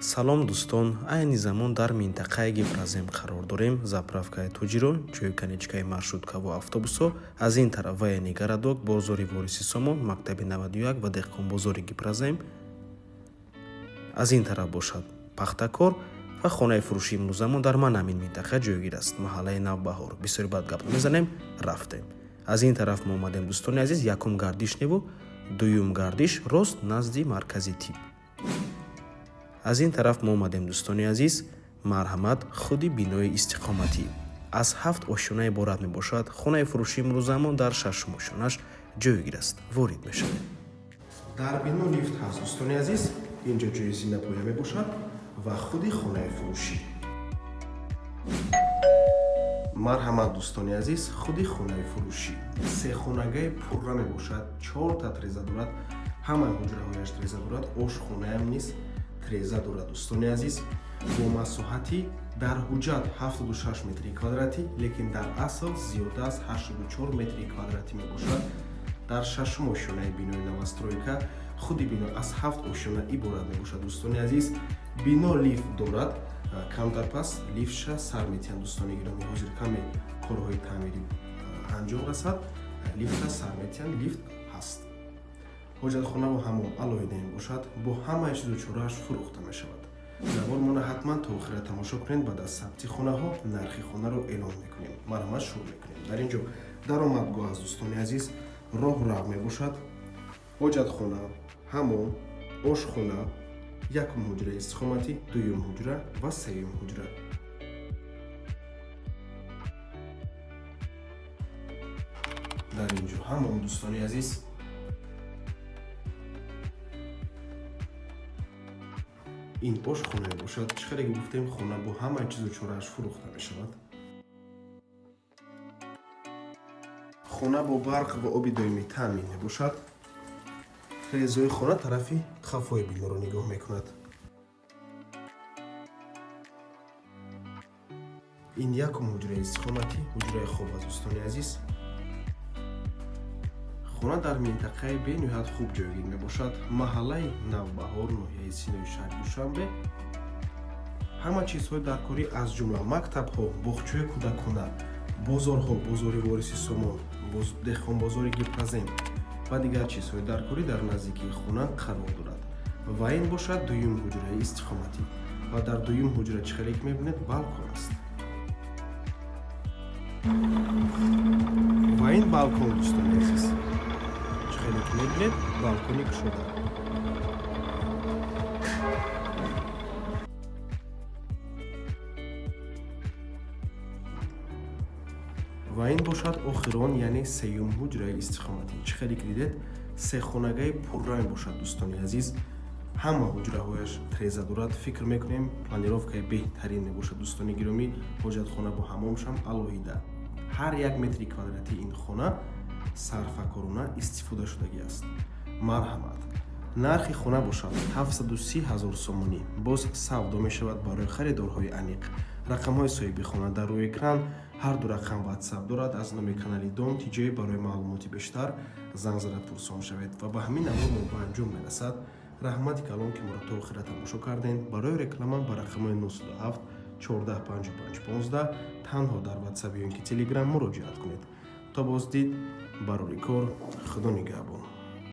салом дӯстон, айни замон дар минтақаи Гипразем қарор дорем. Заправкаи Тоҷирон, ҷойканичкаи маршруткаву автобусҳо, аз ин тараф Ваяни Гарадок, бозори Вориси Сомон, мактаби 91 ва деҳқонбозори Гипразем. Аз ин тараф бошад пахтакор ва хонаи фурӯши имрӯзамон дар ман ҳамин минтақа ҷойгир аст. Маҳаллаи Навбаҳор. Бисёр бад гап намезанем, рафтем. Аз ин тараф мо омадем дӯстони азиз, якум гардиш неву, дуюм гардиш рост назди маркази тиб. аз ин тараф мо омадем дӯстони азиз, марҳамат худи бинои истиқоматӣ. аз 7 ошёна иборат мебошад. хонаи фурӯши имрӯзамон дар 6 ошёнаш ҷойгир аст. ворид мешавем. дар бино лифт ҳаст дӯстони азиз, инҷо ҷои зинапоя мебошад ва худи хонаи фурӯшӣ. марҳамат дӯстони азиз, худи хонаи фурӯшӣ. сехонагаи пурра мебошад, 4 та треза дорад, ҳамаи ҳуҷраҳояш треза дорад, ошхонаам низ треза дорад дӯстони азиз. бо масоҳати дар ҳуҷҷат 76 метри квадратӣ, лекин дар асл зиёда аз 84 метри квадратӣ мебошад. дар 6 ошёнаи бинои новостройка худи бино аз 7 ошёна иборат мебошад дӯстони азиз. бино лифт дорад, камтар пас лифтша сар метиҳанд дӯстони гироми. ҳозир каме корҳои таъмирӣ анҷом расад, лифтша сар метиҳанд, лифт ҳаст. ҳоҷатхонаву ҳаммом алоҳида мебошад, бо ҳамаи чизу чорааш фурӯхта мешавад. навор мона ҳатман то охира тамошо кунед. баъд аз сабти хонаҳо нархи хонаро эълон мекунем, марҳамат шуруъ мекунем. дар ин ҷо даромадгоҳ аст дӯстони азиз, роҳу равғ мебошад. ҳоҷатхона, ҳаммом, ошхона, якум ҳуҷраи истиқоматӣ, дуюм ҳуҷра ва сеюм ҳуҷра. дар ин ҷо ҳаммом дӯстони азиз, ин ошхона мебошад. чӣ қадar гуфтем, хона бо ҳамаи чизу чорааш фурӯхта мешавад. хона бо барқ ва оби доимӣ таъмин мебошад. фаизои хона тарафи қафои биноро нигоҳ мекунад. ин якум ҳуҷраи истиқоматӣ, ҳуҷраи хоб аст дӯстони азиз. хона дар минтақаи бениҳоят хуб ҷойгир мебошад. маҳаллаи Навбаҳор, ноҳияи синои шаҳри Душанбе. ҳама чизҳои даркорӣ аз ҷумла мактабҳо, боғчаҳои кӯдакона, бозорҳо, бозори Вориси Сомон, деҳқонбозори Гипразем ва дигар чизҳои даркорӣ дар наздикии хона қарор дорад. ва ин бошад дуюм ҳуҷраи истиқоматӣ. ва дар дуюм ҳуҷра чӣ қадar мебинед, балкон аст. ва ин балкон дӯстони азиз, чӣ қадar мебинед, балкони кушода. ва ин бошад охирон, яъне сеюм ҳуҷраи истиқоматӣ. чӣ қадar дидед, сехонагаи пурра мебошад дӯстони азиз. ҳама ҳуҷраҳояш треза дорад. фикр мекунем планировкаи беҳтарин мебошад дӯстони гиромӣ. ҳоҷатхона бо ҳаммомшам алоҳида. ҳар 1 метри квадратӣ ин хона сарфакорона истифодашудагӣ аст. марҳамат. нархи хона бошад 730 000 сомонӣ. боз савдо мешавад барои харидорҳои аниқ. рақамҳои соҳиби хона дар рӯи экран. ҳар ду рақам ватсап дорад. аз номи канали Дом Тиҷоӣ барои маълумоти бештар занг зада пурсон шавед ва ба ҳамин навор мо ба анҷом мерасад. раҳмати калон ки моро то охира тамошо кардем. барои реклама ба рақамҳои 907 14 55 15 танҳо дар ватсап ё ин ки телеграм муроҷиат кунед. то боздид, барори кор, худо нигаҳбон.